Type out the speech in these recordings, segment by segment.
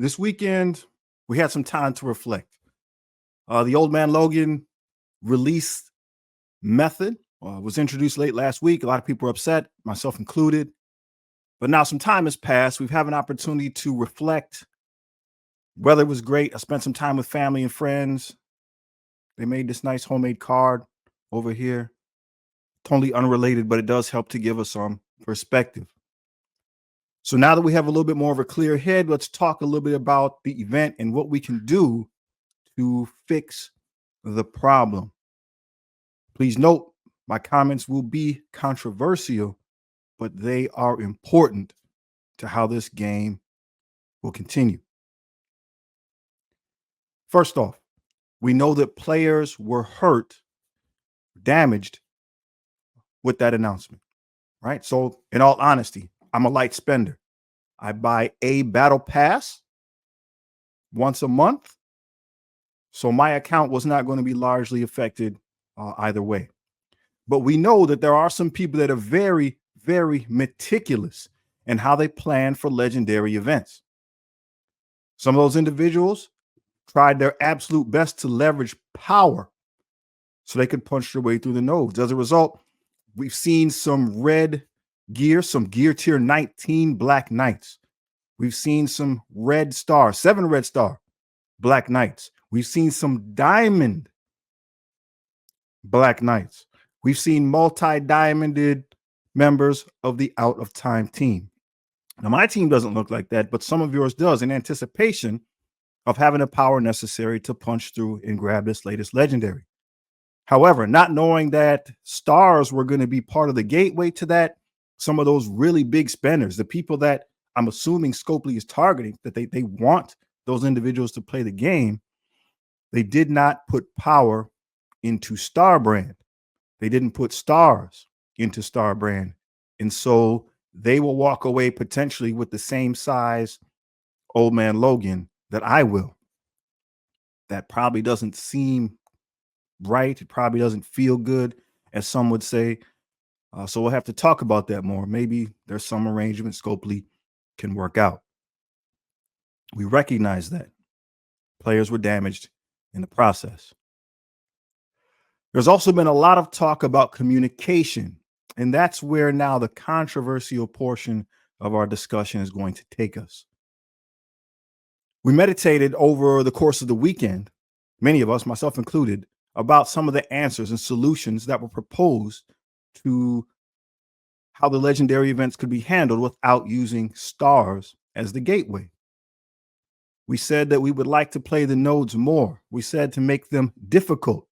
This weekend, we had some time to reflect. The old man Logan release method was introduced late last week. A lot of people were upset, myself included. But now some time has passed. We've had an opportunity to reflect. Weather was great. I spent some time with family and friends. They made this nice homemade card over here. Totally unrelated, but it does help to give us some perspective. So now that we have a little bit more of a clear head, let's talk a little bit about the event and what we can do to fix the problem. Please note, my comments will be controversial, but they are important to how this game will continue. First off, we know that players were hurt, damaged with that announcement, right? So in all honesty, I'm a light spender. I buy a battle pass once a month. So my account was not going to be largely affected either way. But we know that there are some people that are very, very meticulous in how they plan for legendary events. Some of those individuals tried their absolute best to leverage power so they could punch their way through the nodes. As a result, we've seen some red gear, some gear tier 19 Black Knights. We've seen some red star, 7 red star Black Knights. We've seen some diamond Black Knights. We've seen multi-diamonded members of the Out of Time team. Now, my team doesn't look like that, but some of yours does, in anticipation of having the power necessary to punch through and grab this latest legendary. However, not knowing that stars were going to be part of the gateway to that, some of those really big spenders, the people that I'm assuming Scopely is targeting, that they want those individuals to play the game, they did not put power into Star Brand. They didn't put stars into Star Brand. And so they will walk away potentially with the same size old man Logan that I will. That probably doesn't seem right. It probably doesn't feel good, as some would say. So we'll have to talk about that more. Maybe there's some arrangement Scopely can work out. We recognize that players were damaged in the process. There's also been a lot of talk about communication, and that's where now the controversial portion of our discussion is going to take us. We meditated over the course of the weekend, many of us, myself included, about some of the answers and solutions that were proposed to how the legendary events could be handled without using stars as the gateway. We said that we would like to play the nodes more. We said to make them difficult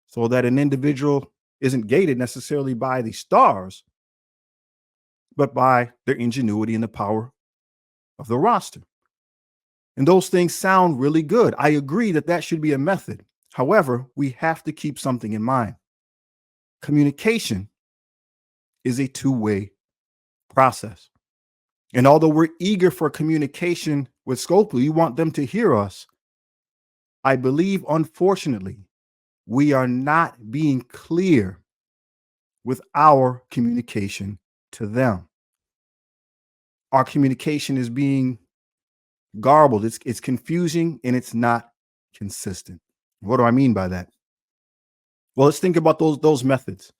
so that an individual isn't gated necessarily by the stars, but by their ingenuity and the power of the roster. And those things sound really good. I agree that that should be a method. However, we have to keep something in mind. Communication is a two-way process. And although we're eager for communication with Scopely, we want them to hear us, I believe, unfortunately, we are not being clear with our communication to them. Our communication is being garbled. It's confusing and it's not consistent. What do I mean by that? Well, let's think about those methods.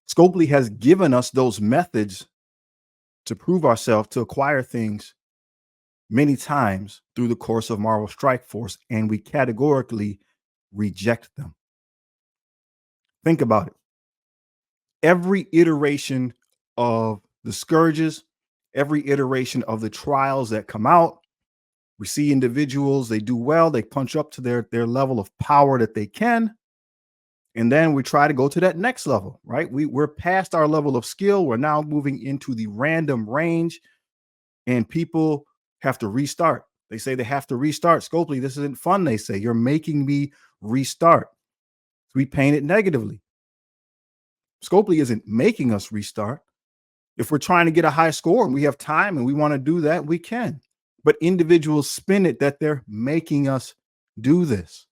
Scopely has given us those methods to prove ourselves, to acquire things many times through the course of Marvel Strike Force, and we categorically reject them. Think about it. Every iteration of the scourges, every iteration of the trials that come out, we see individuals, they do well, they punch up to their level of power that they can. And then we try to go to that next level, right? We're past our level of skill. We're now moving into the random range, and people have to restart. They say they have to restart. Scopely, this isn't fun, they say. You're making me restart. We paint it negatively. Scopely isn't making us restart. If we're trying to get a high score and we have time and we want to do that, we can. But individuals spin it that they're making us do this.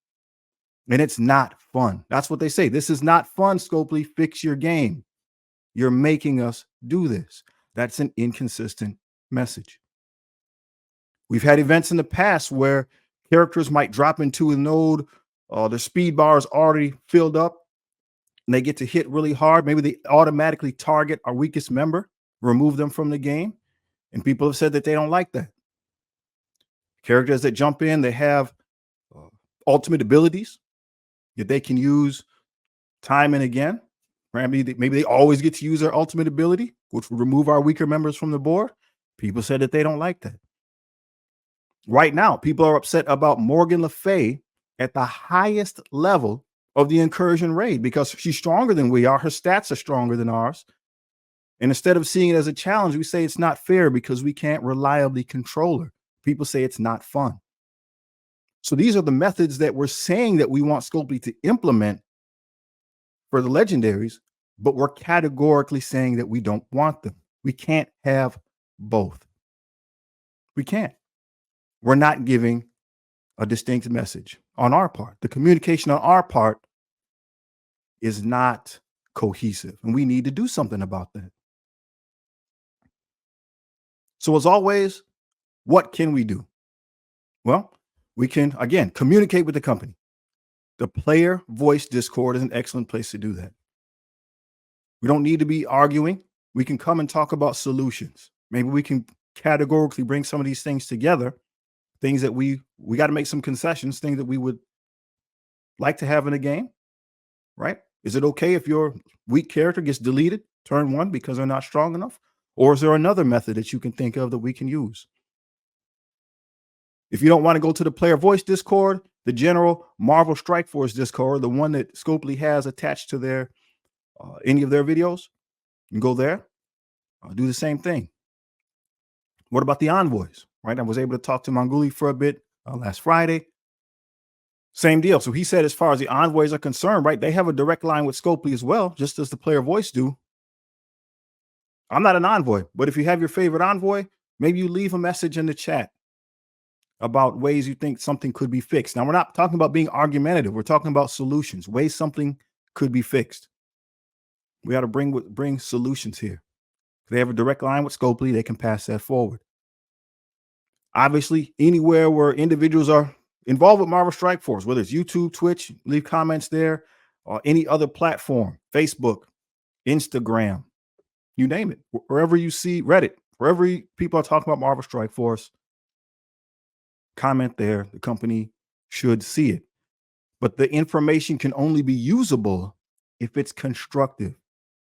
And it's not fun. That's what they say. This is not fun, Scopely. Fix your game. You're making us do this. That's an inconsistent message. We've had events in the past where characters might drop into a node, their speed bar is already filled up, and they get to hit really hard. Maybe they automatically target our weakest member, remove them from the game. And people have said that they don't like that. Characters that jump in, they have uh, ultimate abilities that they can use time and again. Right? Maybe they always get to use their ultimate ability, which will remove our weaker members from the board. People said that they don't like that. Right now, people are upset about Morgan Le Fay at the highest level of the incursion raid because she's stronger than we are. Her stats are stronger than ours. And instead of seeing it as a challenge, we say it's not fair because we can't reliably control her. People say it's not fun. So these are the methods that we're saying that we want Scopely to implement for the legendaries, but we're categorically saying that we don't want them. We can't have both. We can't. We're not giving a distinct message on our part. The communication on our part is not cohesive, and we need to do something about that. So as always, what can we do? Well, we can, again, communicate with the company. The player voice Discord is an excellent place to do that. We don't need to be arguing. We can come and talk about solutions. Maybe we can categorically bring some of these things together, things that we got to make some concessions, things that we would like to have in a game, right? Is it okay if your weak character gets deleted turn one because they're not strong enough? Or is there another method that you can think of that we can use? If you don't want to go to the player voice Discord, the general Marvel Strike Force Discord, the one that Scopely has attached to their any of their videos, you can go there, do the same thing. What about the envoys, right? I was able to talk to Manguli for a bit last Friday. Same deal. So he said, as far as the envoys are concerned, right, they have a direct line with Scopely as well, just as the player voice do. I'm not an envoy, but if you have your favorite envoy, maybe you leave a message in the chat about ways you think something could be fixed. Now, we're not talking about being argumentative. We're talking about solutions, ways something could be fixed. We got to bring solutions here. If they have a direct line with Scopely, they can pass that forward. Obviously, anywhere where individuals are involved with Marvel Strike Force, whether it's YouTube, Twitch, leave comments there, or any other platform, Facebook, Instagram, you name it. Wherever you see Reddit, wherever people are talking about Marvel Strike Force, comment there. The company should see it. But the information can only be usable if it's constructive,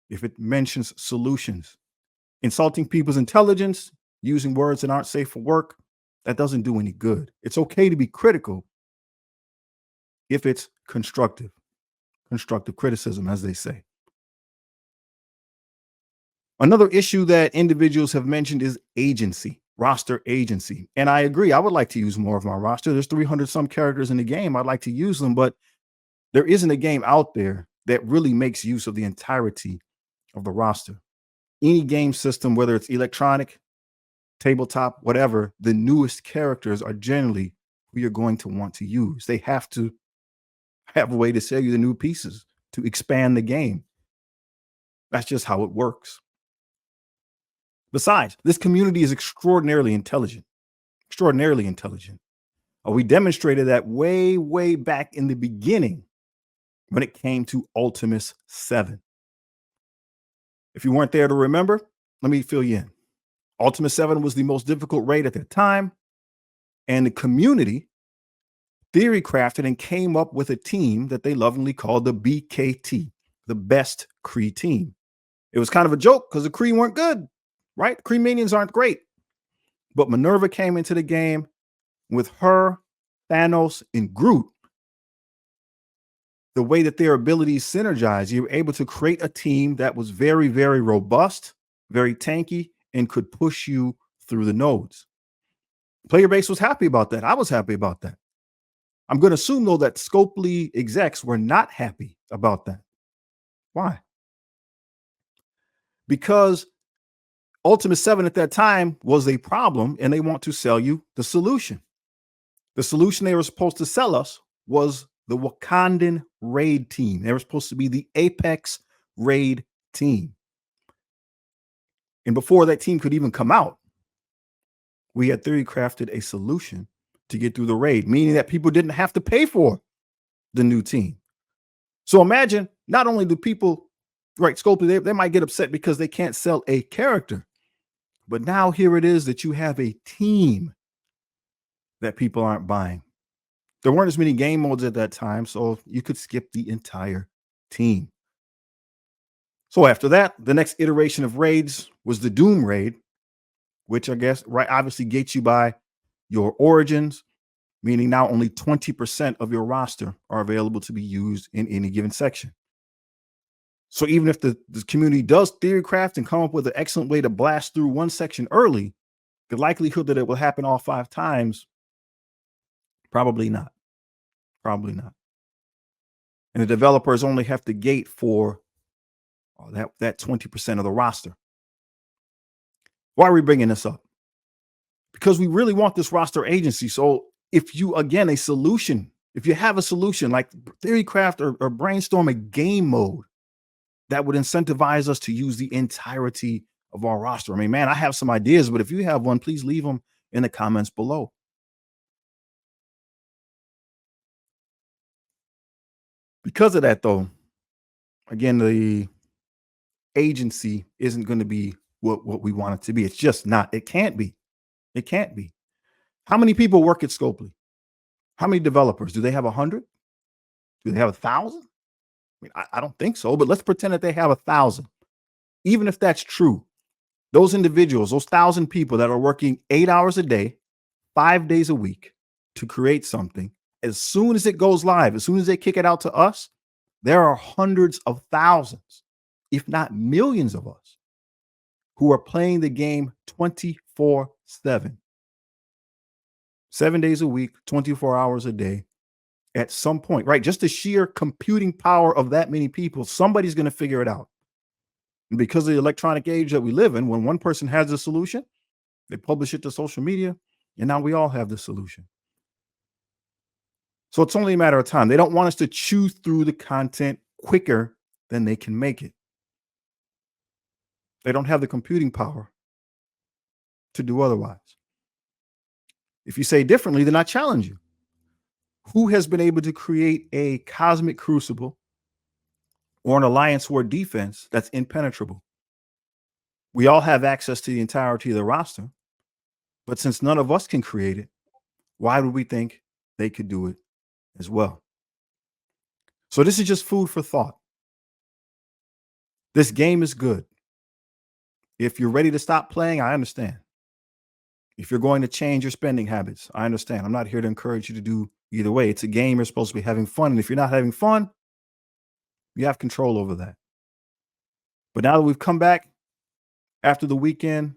if it mentions solutions. Insulting people's intelligence, using words that aren't safe for work, that doesn't do any good. It's okay to be critical if it's constructive criticism, as they say. Another issue that individuals have mentioned is agency, roster agency. And I agree. I would like to use more of my roster. There's 300 some characters in the game. I'd like to use them, but there isn't a game out there that really makes use of the entirety of the roster. Any game system, whether it's electronic, tabletop, whatever, the newest characters are generally who you're going to want to use. They have to have a way to sell you the new pieces to expand the game. That's just how it works. Besides, this community is extraordinarily intelligent. We demonstrated that way back in the beginning when it came to Ultimus 7. If you weren't there to remember, let me fill you in. Ultimus 7 was the most difficult raid at the time, and the community theory crafted and came up with a team that they lovingly called the BKT, the best Kree team. It was kind of a joke because the Kree weren't good, right? Kree minions aren't great. But Minerva came into the game with her, Thanos, and Groot. The way that their abilities synergize, you were able to create a team that was very, very robust, very tanky, and could push you through the nodes. Player base was happy about that. I was happy about that. I'm going to assume, though, that Scopely execs were not happy about that. Why? Because Ultimate 7 at that time was a problem, and they want to sell you the solution. The solution they were supposed to sell us was the Wakandan raid team. They were supposed to be the Apex raid team. And before that team could even come out, we had theory crafted a solution to get through the raid, meaning that people didn't have to pay for the new team. So imagine, not only do people, right, Scopely, they might get upset because they can't sell a character, but now here it is that you have a team that people aren't buying. There weren't as many game modes at that time, so you could skip the entire team. So after that, the next iteration of raids was the Doom raid, which I guess, right, obviously gates you by your origins, meaning now only 20% of your roster are available to be used in any given section. So even if the community does theory craft and come up with an excellent way to blast through one section early, the likelihood that it will happen all 5 times, probably not. Probably not. And the developers only have to gate for that 20% of the roster. Why are we bringing this up? Because we really want this roster agency. So if you, again, if you have a solution like theorycraft or brainstorm a game mode that would incentivize us to use the entirety of our roster. I mean, man, I have some ideas, but if you have one, please leave them in the comments below. Because of that, though, again, the agency isn't going to be what we want it to be. It's just not. It can't be. It can't be. How many people work at Scopely? How many developers? Do they have 100? Do they have 1,000? I mean, I don't think so, but let's pretend that they have 1,000. Even if that's true, those individuals, those 1,000 people that are working 8 hours a day, 5 days a week to create something, as soon as it goes live, as soon as they kick it out to us, there are hundreds of thousands, if not millions of us, who are playing the game 24/7. 7 days a week, 24 hours a day. At some point, right? Just the sheer computing power of that many people, somebody's going to figure it out. And because of the electronic age that we live in, when one person has a solution, they publish it to social media, and now we all have the solution. So it's only a matter of time. They don't want us to chew through the content quicker than they can make it. They don't have the computing power to do otherwise. If you say differently, then I challenge you. Who has been able to create a cosmic crucible or an alliance war defense that's impenetrable? We all have access to the entirety of the roster, but since none of us can create it, why would we think they could do it as well? So this is just food for thought. This game is good. If you're ready to stop playing, I understand. If you're going to change your spending habits, I understand. I'm not here to encourage you to do either way. It's a game. You're supposed to be having fun. And if you're not having fun, you have control over that. But now that we've come back after the weekend,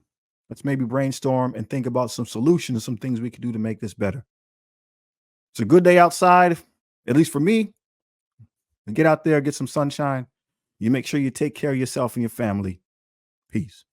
let's maybe brainstorm and think about some solutions, some things we could do to make this better. It's a good day outside, at least for me. Get out there, get some sunshine. You make sure you take care of yourself and your family. Peace.